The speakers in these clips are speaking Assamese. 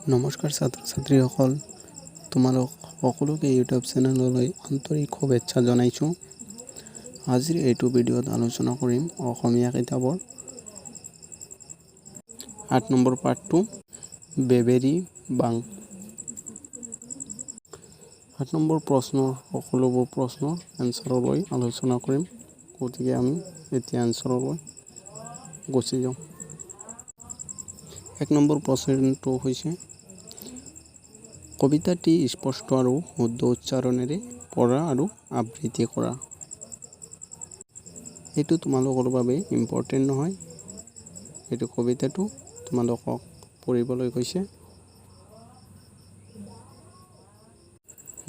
নমস্কাৰ ছাত্ৰ ছাত্ৰীসকল, তোমালোক সকলোকে ইউটিউব চেনেললৈ আন্তৰিক শুভেচ্ছা জনাইছোঁ। আজিৰ এইটো ভিডিঅ'ত আলোচনা কৰিম অসমীয়া কিতাপৰ 8 নম্বৰ পাঠটো বেবেৰী বাং। 8 নম্বৰ প্ৰশ্নৰ সকলোবোৰ প্ৰশ্নৰ এনচাৰলৈ আলোচনা কৰিম। গতিকে আমি এতিয়া এনচাৰলৈ গুচি যাওঁ। 1 নম্বৰ প্ৰশ্নটো হৈছে কবিতাটি স্পষ্ট আৰু শুদ্ধ উচ্চাৰণেৰে পঢ়া আৰু আবৃত্তি কৰা। এইটো তোমালোকৰ বাবে ইম্পৰ্টেণ্ট নহয়, এইটো কবিতাটো তোমালোকক পঢ়িবলৈ কৈছে।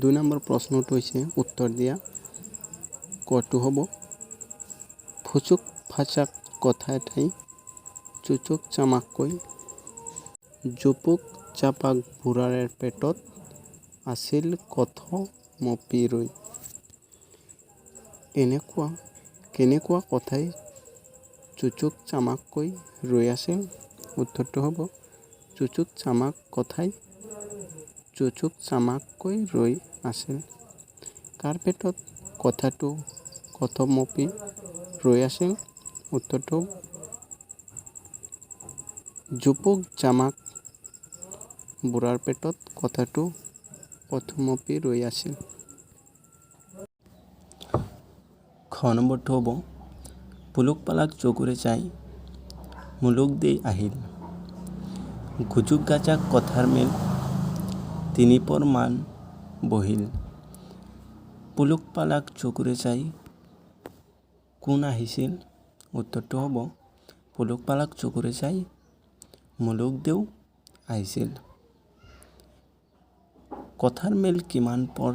2 নম্বৰ প্ৰশ্নটো হৈছে উত্তৰ দিয়া। কটো হ'ব ফুচুক ফাচাক কথা এটাই চুচুক চামাককৈ জুপুক চাপাক বুঢ়াৰ পেটত আছিল কঠ মপি ৰৈ। কেনেকুৱা কথাই চুচুক চামাককৈ ৰৈ আছিল? উত্তৰটো হ'ব চুচুক চামাক কথাই চুচুক চামাককৈ ৰৈ আছিল। কাৰ পেটত কথাটো কঠ মপি ৰৈ আছিল? উত্তৰটো জুপুক জামাক বুঢ়াৰ পেটত কথাটো কঠ মপি ৰৈ আছিল। খ নম্বৰটো হ'ব পুলুক পালাক চকুৰে চাই মুলুক দেই আহিল। গুজুক গাজাক কথাৰ মেল তিনিপৰ মান বহিল। পুলুক পালাক চকুৰে চাই কোন আহিছিল? উত্তৰটো হ'ব পুলুক পালাক চকুৰে চাই মুলুক দেও আহিছিল। কথাৰ মেল কিমান পৰ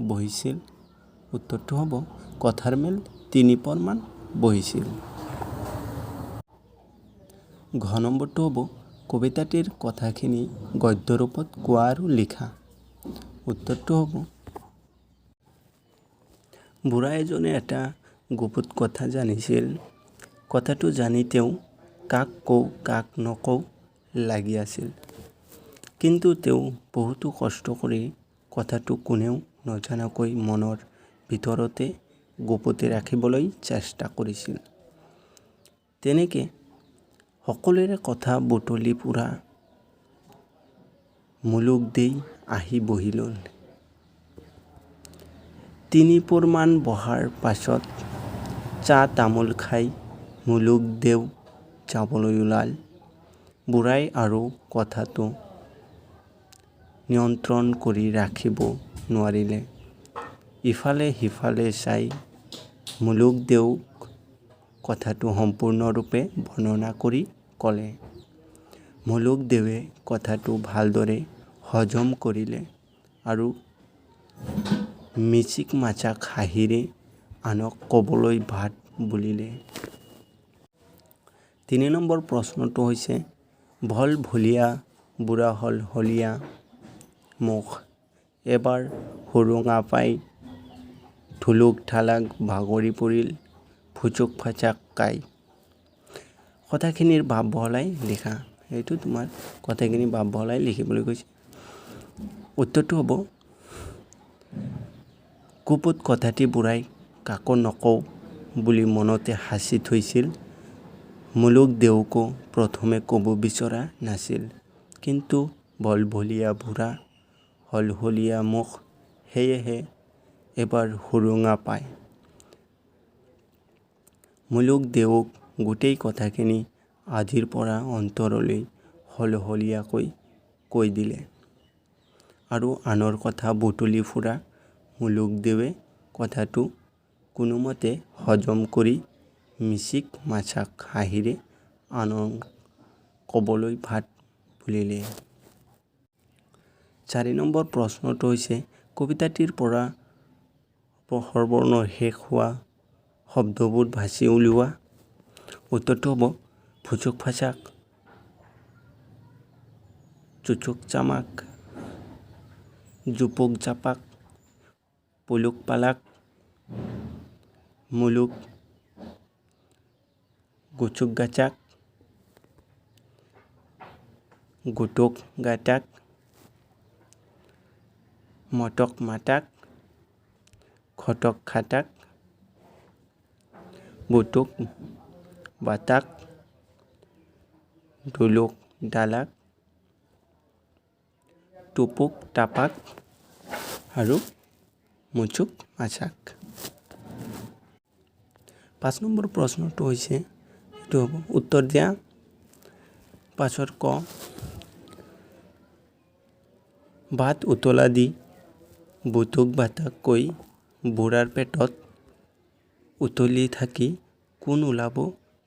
বহিছিল? উত্তৰটো হ'ব কথাৰ মেল 3 পৰ মান বহিছিল। ঘ নম্বৰটো হ'ব কবিতাটিৰ কথাখিনি গদ্য ৰূপত কোৱা আৰু লিখা। উত্তৰটো হ'ব বুঢ়া এজনে এটা গুপুত কথা জানিছিল। কথাটো জানি তেওঁ কাক কওঁ কাক নকওঁ লাগি আছিল। কিন্তু তেওঁ বহুতো কষ্ট কৰি কথাটো কোনেও নজনাকৈ মনৰ ভিতৰতে গুপুত ৰাখিবলৈ চেষ্টা কৰিছিল। তেনেকে সকলোৰে কথা বুটলি পুৰা মুলুক দেই আহি বহিল। 3 পোৰ মান বহাৰ পাছত চাহ তামোল খাই মুলুক দেও যাবলৈ ওলাল। বুঢ়াই আৰু কথাটো নিয়ন্ত্ৰণ কৰি ৰাখিব নোৱাৰিলে। ইফালে সিফালে চাই মুলুক দেওক কথাটো সম্পূৰ্ণৰূপে বৰ্ণনা কৰি ক'লে। মুলুক দেৱে কথাটো ভালদৰে হজম কৰিলে আৰু মিচিক মাচাক হাঁহিৰে আনক ক'বলৈ ভাত বুলিলে। 3 নম্বৰ প্ৰশ্নটো হৈছে ভল ভলীয়া বুঢ়া হল হলীয়া মুখ এবাৰ সুৰুঙা পাই ঠুলুক ঠালাক ভাগৰি পৰিল ফুচুক ফাচাক কাই। কথাখিনিৰ ভাৱ বহলাই লিখা। এইটো তোমাৰ কথাখিনি ভাৱ বহলাই লিখিবলৈ কৈছে। উত্তৰটো হ'ব গুপুত কথাটি বুঢ়াই কাকো নকওঁ বুলি মনতে সাঁচি থৈছিল। মুলুক দেওকো প্ৰথমে ক'ব বিচৰা নাছিল। কিন্তু ভলভলীয়া বুঢ়া হলহলীয়া মুখ সেয়েহে এবাৰ সুৰুঙা পায় মুলুক দেওক গোটেই কথাখিনি আদিৰ পৰা অন্তৰলৈ হলহলীয়াকৈ কৈ দিলে। আৰু আনৰ কথা বুটলি ফুৰা মুলুক দেৱে কথাটো কোনোমতে হজম কৰি মিচিক মাচাক হাঁহিৰে আনক ক'বলৈ ভাত বুলিলে। 4 নম্বৰ প্ৰশ্নটো হৈছে কবিতাটিৰ পৰা সবৰ্ণ শেষ হোৱা শব্দবোৰ বাছি উলিওৱা। উত্তৰটো হ'ব ফুচুক ফাচাক চুচুক চামাক জুপুক জাপাক পুলুক পালাক মুলুক গুচুক গাচাক গোটক গাটাক মটক মাটাক খটক খাটাক বুটুক বাটাক দুলুক ডালাক টুপুক টাপাক আৰু মুচুক মাছাক। 5 নম্বৰ প্ৰশ্নটো হৈছে এইটো হ'ব উত্তৰ দিয়া 5ৰ ক ভাত উতলা দি বুটুক বাটাক কৈ বুঢ়াৰ পেটত উতলি থাকি কোন ওলাব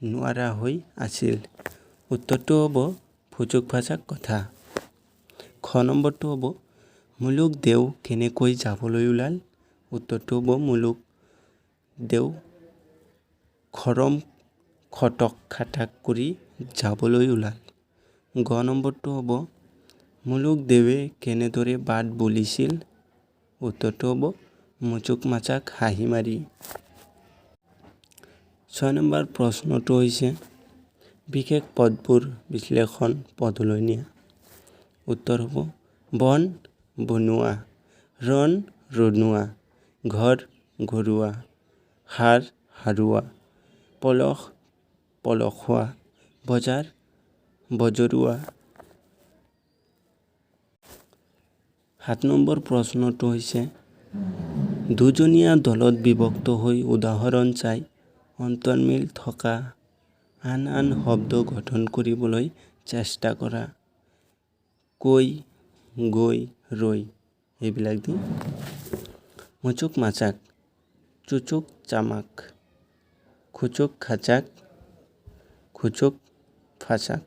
নোৱাৰা হৈ আছিল। উত্তৰটো হ'ব ফুচুক ফাচাক কথা। খ নম্বৰটো হ'ব মুলুক দেও কেনেকৈ যাবলৈ ওলাল। উত্তৰটো হ'ব মুলুক দেও খৰম খটক খাটাক কৰি যাবলৈ ওলাল। গ নম্বৰটো হ'ব মুলুক দেৱে কেনেদৰে বাট বুলিছিল। উত্তৰটো হ'ব মুচুক মাছাক হাঁহি মাৰি। 6 নম্বৰ প্ৰশ্নটো হৈছে বিশেষ পদবোৰ বিশ্লেষণ পদলৈ নিয়া। উত্তৰ হ'ব বন বনোৱা, ৰণ ৰনোৱা, ঘৰ ঘৰুৱা, হাৰ হাৰুৱা, পলস পলসুৱা, বজাৰ বজৰুৱা। 7 নম্বৰ প্ৰশ্নটো হৈছে দুজনীয়া দলত বিভক্ত হৈ উদাহৰণ চাই অন্তৰ্মিল থকা আন আন শব্দ গঠন কৰিবলৈ চেষ্টা কৰা। কৈ গৈ ৰৈ এইবিলাক দি মুচুক মাছাক চুচুক চামাক খুচুক খাচাক খুচুক ফাচাক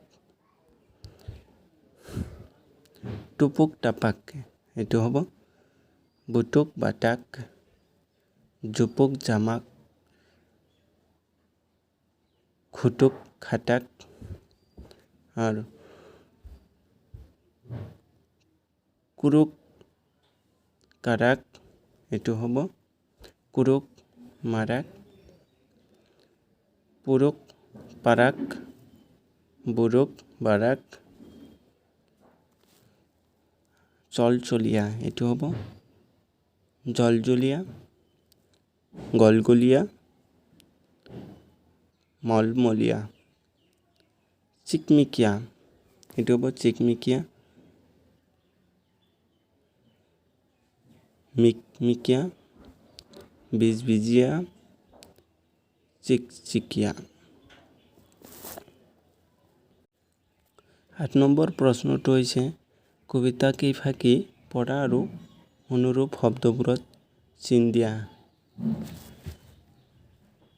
টুপুক টাপাক এইটো হ'ব বুটুক বাটাক জুপুক জামাক খুটুক খাটাক আৰু কুৰুক কাৰাক এইটো হ'ব কুৰুক মাৰাক পুৰুক পাৰাক বুৰুক বাৰাক চলচলীয়া এইটো হ'ব জলজলীয়া গলগলীয়া মলমলীয়া চিকমিকিয়া এইটো হ'ব চিকমিকিয়া মিকমিকিয়া বিজবিজিয়া চিকচিকিয়া। 8 নম্বৰ প্ৰশ্নটো হৈছে কবিতা কেইফাকি পঢ়া আৰু অনুৰূপ শব্দবোৰত চিন দিয়া।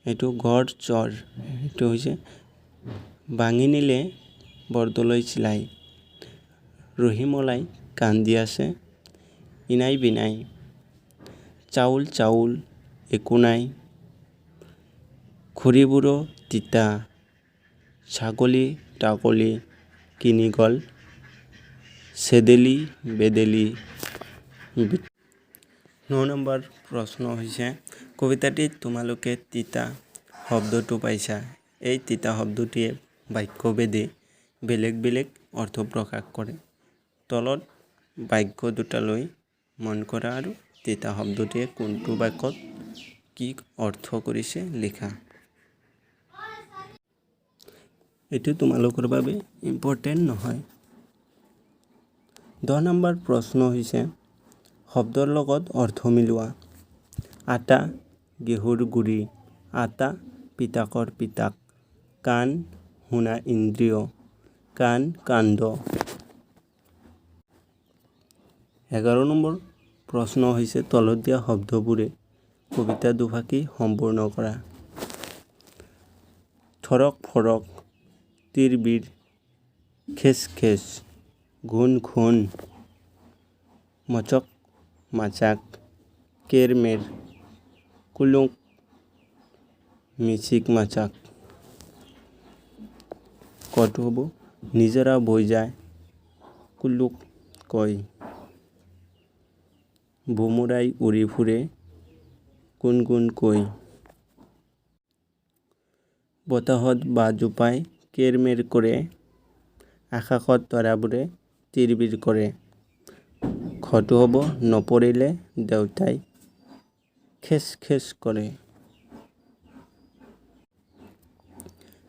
এইটো গড় চৰ এইটো হৈছে ভাঙি নিলে বৰদলৈ চিলাই ৰহিমলাই কান্দি আছে ইনাই বিনাই চাউল চাউল একো নাই খুৰীবোৰো তিতা ছাগলী তাগলী কিনি গ'ল চেদেলি বেদেলি। 9 নম্বৰ প্ৰশ্ন হৈছে কবিতাটিত তোমালোকে তিতা শব্দটো পাইছা। এই তিতা শব্দটিয়ে বাক্যভেদে বেলেগ বেলেগ অৰ্থ প্ৰকাশ কৰে। তলত বাক্য দুটালৈ মন কৰা আৰু তিতা শব্দটিয়ে কোনটো বাক্যত কি অৰ্থ কৰিছে লিখা। এইটো তোমালোকৰ বাবে ইম্পৰ্টেণ্ট নহয়। 10 নম্বৰ প্ৰশ্ন হৈছে শব্দৰ লগত অৰ্থ মিলোৱা। আটা গেহুৰ গুৰি আটা পিতাকৰ পিতাক কাণ শুনা ইন্দ্ৰিয় কাণ কাণ্ড। 11 নম্বৰ প্ৰশ্ন হৈছে তলত দিয়া শব্দবোৰে কবিতা দুফাকি সম্পূৰ্ণ কৰা। থৰক ফৰক তিৰবিৰ খেচ খেচ ঘূণ ঘূণ মচক মাচাক কেৰমেৰ কুলুক মিচিক মাচাক। কটো হ'ব নিজৰা বৈ যায় কুলুক কয় ভোমোৰাই উৰি ফুৰে গুণ গুণ কৈ। বতাহত বাঁহ জোপাই কেৰমেৰ কৰে আকাশত তৰাবোৰে তিৰবিৰ কৰে। ঘৰটো হ'ব নপৰিলে দেউতাই খেচ খেচ কৰে।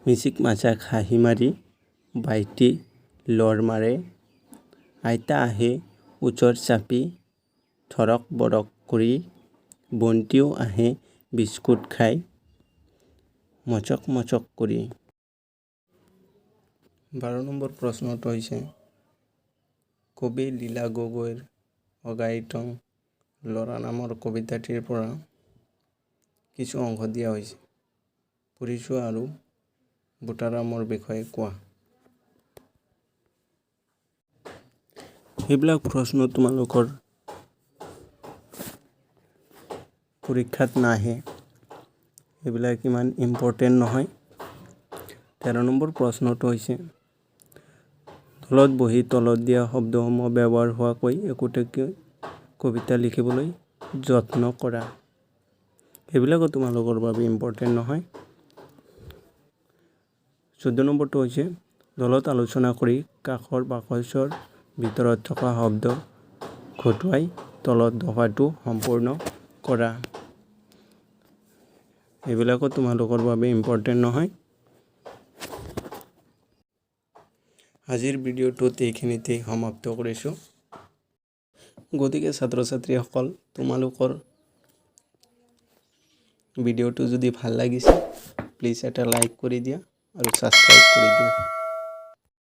মিচিক মাছাক হাঁহি মাৰি ভাইটি লৰ মাৰে। আইতা আহে ওচৰ চাপি ধৰক বৰক কৰি। বন্তিও আহে বিস্কুট খাই মচক মচক কৰি। 12 নম্বৰ প্ৰশ্নটো হৈছে কবি লীলা গগৈৰ অগাইটং ল'ৰা নামৰ কবিতাটিৰ পৰা কিছু অংশ দিয়া হৈছে। পঢ়িছোঁ আৰু বুটাৰামৰ বিষয়ে কোৱা। সেইবিলাক প্ৰশ্ন তোমালোকৰ পৰীক্ষাত নাহে, এইবিলাক ইমান ইম্পৰ্টেণ্ট নহয়। 13 নম্বৰ প্ৰশ্নটো হৈছে তলত বহি তলত দিয়া শব্দসমূহ ব্যৱহাৰ হোৱাকৈ একোটাকৈ কবিতা লিখিবলৈ যত্ন কৰা। সেইবিলাকো তোমালোকৰ বাবে ইম্পৰ্টেণ্ট নহয়। 14 নম্বৰটো হৈছে দলত আলোচনা কৰি কাষৰ বাকচৰ ভিতৰত থকা শব্দ ঘটোৱাই তলত দফাটো সম্পূৰ্ণ কৰা। এইবিলাকো তোমালোকৰ বাবে ইম্পৰ্টেণ্ট নহয়। আজিৰ ভিডিঅ'টোত এইখিনিতেই সমাপ্ত কৰিছোঁ। গতিকে ছাত্ৰ ছাত্ৰীসকল, তোমালোকৰ ভিডিঅ'টো যদি ভাল লাগিছে প্লিজ এটা লাইক কৰি দিয়া আৰু ছাবস্ক্ৰাইব কৰি দিয়া।